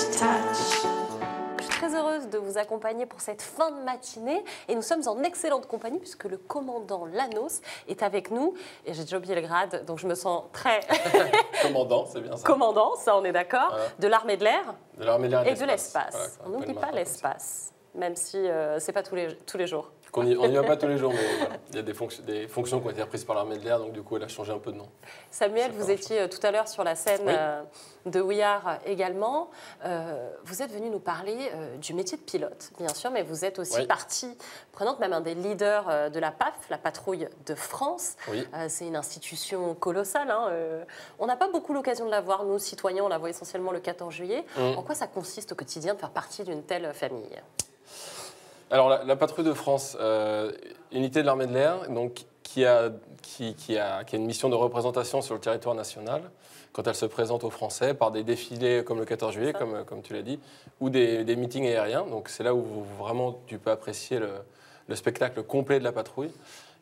touch. Je suis très heureuse de vous accompagner pour cette fin de matinée et nous sommes en excellente compagnie puisque le commandant Lanos est avec nous et j'ai déjà oublié le grade donc je me sens très... Commandant, c'est bien ça. Commandant, ça on est d'accord, Voilà. de l'armée de l'air De l'armée de l'air et de l'espace. Voilà, On n'oublie pas l'espace, même si c'est pas tous les jours. On n'y va pas tous les jours, mais voilà. Il y a des fonctions qui ont été reprises par l'armée de l'air, donc du coup elle a changé un peu de nom. Samuel, vous étiez tout à l'heure sur la scène Oui. de We Are également. Vous êtes venu nous parler du métier de pilote, bien sûr, mais vous êtes aussi Oui. partie prenante, même un des leaders de la PAF, la Patrouille de France. Oui. C'est une institution colossale. Hein. On n'a pas beaucoup l'occasion de la voir, nous, citoyens, on la voit essentiellement le 14 juillet. En quoi ça consiste au quotidien de faire partie d'une telle famille ? Alors la Patrouille de France, unité de l'armée de l'air, donc qui a une mission de représentation sur le territoire national quand elle se présente aux Français par des défilés comme le 14 juillet, comme tu l'as dit, ou des meetings aériens. Donc c'est là où vraiment tu peux apprécier le spectacle complet de la patrouille.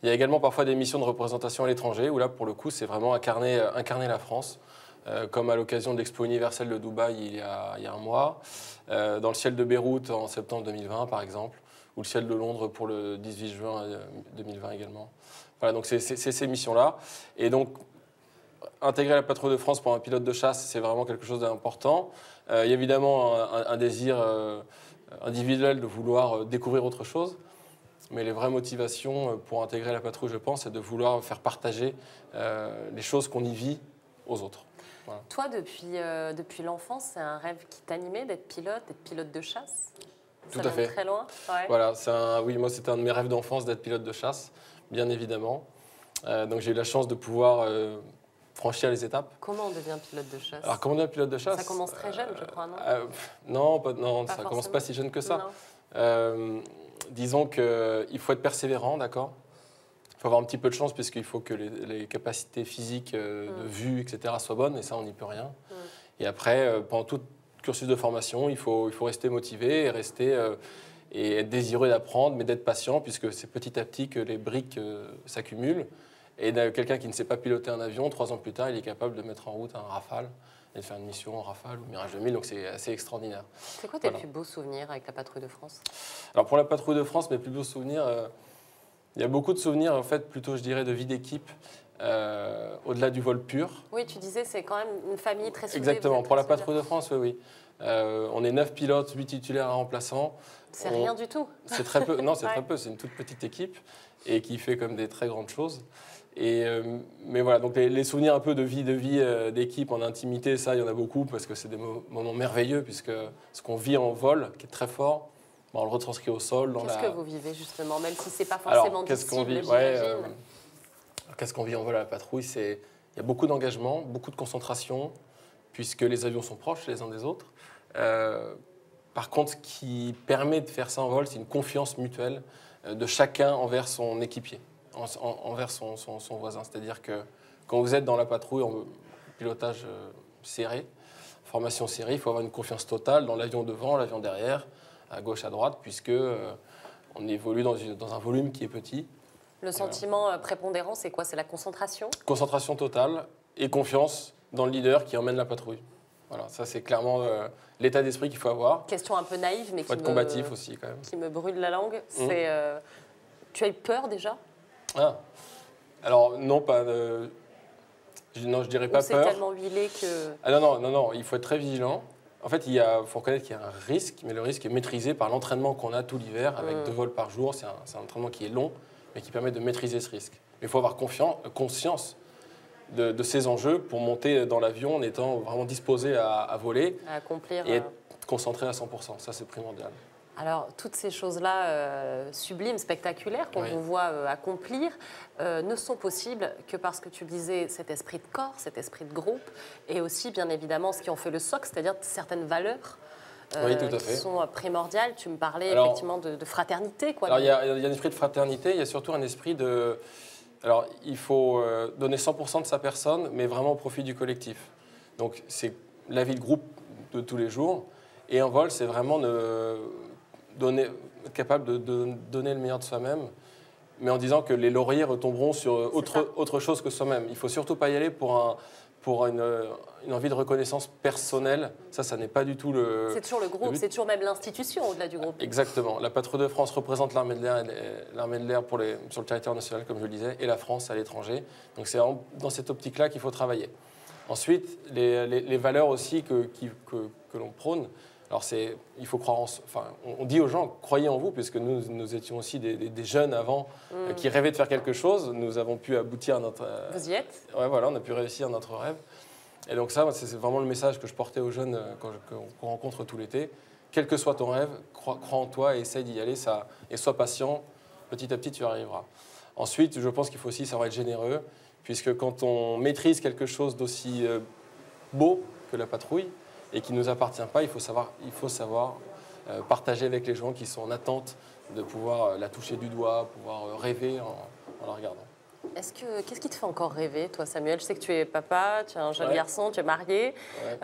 Il y a également parfois des missions de représentation à l'étranger où là pour le coup c'est vraiment incarner la France. Comme à l'occasion de l'Expo universelle de Dubaï il y a un mois, dans le ciel de Beyrouth en septembre 2020 par exemple, ou le ciel de Londres pour le 18 juin 2020 également. Voilà, donc c'est ces missions-là. Et donc, intégrer la Patrouille de France pour un pilote de chasse, c'est vraiment quelque chose d'important. Il y a évidemment un désir individuel de vouloir découvrir autre chose. Mais les vraies motivations pour intégrer la patrouille, je pense, c'est de vouloir faire partager les choses qu'on y vit aux autres. Voilà. Toi, depuis l'enfance, c'est un rêve qui t'animait d'être pilote de chasse ? Tout Ça à vient fait. très loin. Ouais. Voilà, oui, moi c'était un de mes rêves d'enfance d'être pilote de chasse, bien évidemment. Donc j'ai eu la chance de pouvoir franchir les étapes. Comment on devient pilote de chasse ? Alors comment on devient pilote de chasse ? Ça commence très jeune, je crois, non ? Non, ça commence pas si jeune que ça. Disons qu'il faut être persévérant, d'accord ? Il faut avoir un petit peu de chance puisqu'il faut que les capacités physiques de vue, etc. soient bonnes, et ça on n'y peut rien. Et après, pendant tout cursus de formation, il faut rester motivé et être désireux d'apprendre, mais d'être patient, puisque c'est petit à petit que les briques s'accumulent. Et quelqu'un qui ne sait pas piloter un avion, 3 ans plus tard, il est capable de mettre en route un Rafale et de faire une mission en Rafale ou Mirage 2000, donc c'est assez extraordinaire. C'est quoi tes plus beaux souvenirs avec la Patrouille de France ? Alors pour la Patrouille de France, mes plus beaux souvenirs, il y a beaucoup de souvenirs, en fait, plutôt, je dirais, de vie d'équipe. Au-delà du vol pur. Oui, tu disais c'est quand même une famille très soudée. Exactement, pour la Patrouille de France, oui. On est 9 pilotes, 8 titulaires, 1 remplaçant. C'est rien du tout. C'est très peu, non, c'est très peu, c'est une toute petite équipe et qui fait comme des très grandes choses. Mais voilà, donc les souvenirs un peu de vie d'équipe en intimité, ça, il y en a beaucoup parce que c'est des moments merveilleux puisque ce qu'on vit en vol, qui est très fort, on le retranscrit au sol. Qu'est-ce que vous vivez justement, même si c'est pas forcément visible, j'imagine. Qu'est-ce qu'on vit en vol à la patrouille ? Il y a beaucoup d'engagement, beaucoup de concentration, puisque les avions sont proches les uns des autres. Par contre, ce qui permet de faire ça en vol, c'est une confiance mutuelle de chacun envers son équipier, envers son voisin. C'est-à-dire que quand vous êtes dans la patrouille en pilotage serré, formation serrée, il faut avoir une confiance totale dans l'avion devant, l'avion derrière, à gauche, à droite, puisque on évolue dans un volume qui est petit. Le sentiment prépondérant, c'est quoi ? C'est la concentration ? Concentration totale et confiance dans le leader qui emmène la patrouille. Voilà, ça c'est clairement l'état d'esprit qu'il faut avoir. Question un peu naïve, mais faut être combatif aussi quand même. Qui me brûle la langue. C'est, tu as eu peur déjà ? Alors non, pas. Non, je dirais pas peur. C'est tellement huilé que. Non, il faut être très vigilant. En fait, faut reconnaître qu'il y a un risque, mais le risque est maîtrisé par l'entraînement qu'on a tout l'hiver avec 2 vols par jour. C'est un entraînement qui est long, mais qui permet de maîtriser ce risque. Mais il faut avoir conscience de ces enjeux pour monter dans l'avion en étant vraiment disposé à voler à accomplir, et être concentré à 100%. Ça, c'est primordial. Alors, toutes ces choses-là sublimes, spectaculaires, qu'on vous voit accomplir, ne sont possibles que parce que tu le disais, cet esprit de corps, cet esprit de groupe, et aussi, bien évidemment, ce qui en fait le socle, c'est-à-dire certaines valeurs qui sont primordiales. Tu me parlais effectivement de fraternité. Alors, il y a un esprit de fraternité, il y a surtout un esprit de... Alors, il faut donner 100% de sa personne, mais vraiment au profit du collectif. Donc, c'est la vie de groupe de tous les jours. Et en vol, c'est vraiment être capable de donner le meilleur de soi-même, mais en disant que les lauriers retomberont sur autre chose que soi-même. Il ne faut surtout pas y aller pour pour une envie de reconnaissance personnelle. Ça n'est pas du tout le... C'est toujours le groupe, c'est toujours même l'institution au-delà du groupe. Exactement. La patrouille de France représente l'armée de l'air sur le territoire national, comme je le disais, et la France à l'étranger. Donc c'est dans cette optique-là qu'il faut travailler. Ensuite, les valeurs aussi que l'on prône. Alors il faut croire on dit aux gens, croyez en vous, puisque nous étions aussi des jeunes avant qui rêvaient de faire quelque chose. Nous avons pu aboutir à notre... Vous y êtes ? Ouais, voilà, on a pu réussir notre rêve. Et donc ça, c'est vraiment le message que je portais aux jeunes qu'on rencontre tout l'été. Quel que soit ton rêve, crois en toi et essaye d'y aller, et sois patient. Petit à petit, tu y arriveras. Ensuite, je pense qu'il faut aussi savoir être généreux, puisque quand on maîtrise quelque chose d'aussi beau que la patrouille, et qui ne nous appartient pas, il faut savoir partager avec les gens qui sont en attente de pouvoir la toucher du doigt, pouvoir rêver en la regardant. Qu'est-ce qui te fait encore rêver, toi, Samuel? Je sais que tu es papa, tu es un jeune garçon, tu es marié. Ouais.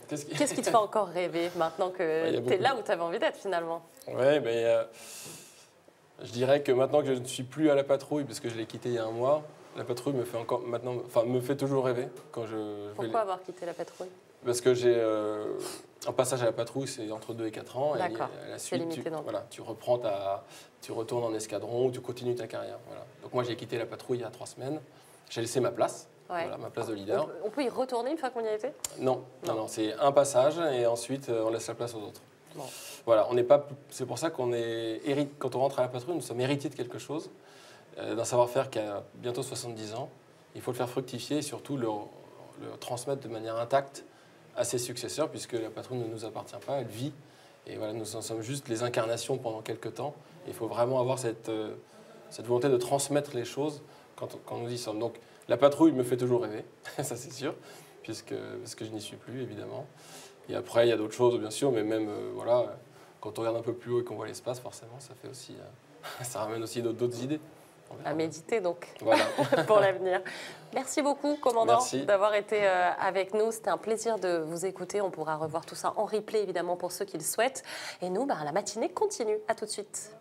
Qu'est-ce qui te fait encore rêver maintenant que tu es là où tu avais envie d'être finalement? Oui, mais je dirais que maintenant que je ne suis plus à la patrouille, parce que je l'ai quitté il y a un mois, la patrouille me fait toujours rêver. Pourquoi avoir quitté la patrouille? Parce que j'ai un passage à la patrouille, c'est entre 2 et 4 ans. D'accord, et à la suite, tu retournes en escadron ou tu continues ta carrière. Voilà. Donc moi, j'ai quitté la patrouille il y a 3 semaines. J'ai laissé ma place, voilà, ma place de leader. On peut y retourner une fois qu'on y a été? Non, c'est un passage et ensuite on laisse la place aux autres. Bon. Voilà, c'est pour ça quand on rentre à la patrouille, nous sommes héritiers de quelque chose, d'un savoir-faire qui a bientôt 70 ans. Il faut le faire fructifier et surtout le transmettre de manière intacte à ses successeurs, puisque la patrouille ne nous appartient pas, elle vit. Et voilà, nous en sommes juste les incarnations pendant quelques temps. Il faut vraiment avoir cette volonté de transmettre les choses quand nous y sommes. Donc la patrouille me fait toujours rêver, ça c'est sûr, parce que je n'y suis plus, évidemment. Et après, il y a d'autres choses, bien sûr, mais même, quand on regarde un peu plus haut et qu'on voit l'espace, forcément, ça fait aussi, ça ramène aussi d'autres idées. À méditer donc, voilà. pour l'avenir. Merci beaucoup, commandant, Merci d'avoir été avec nous. C'était un plaisir de vous écouter. On pourra revoir tout ça en replay, évidemment, pour ceux qui le souhaitent. Et nous, la matinée continue. À tout de suite.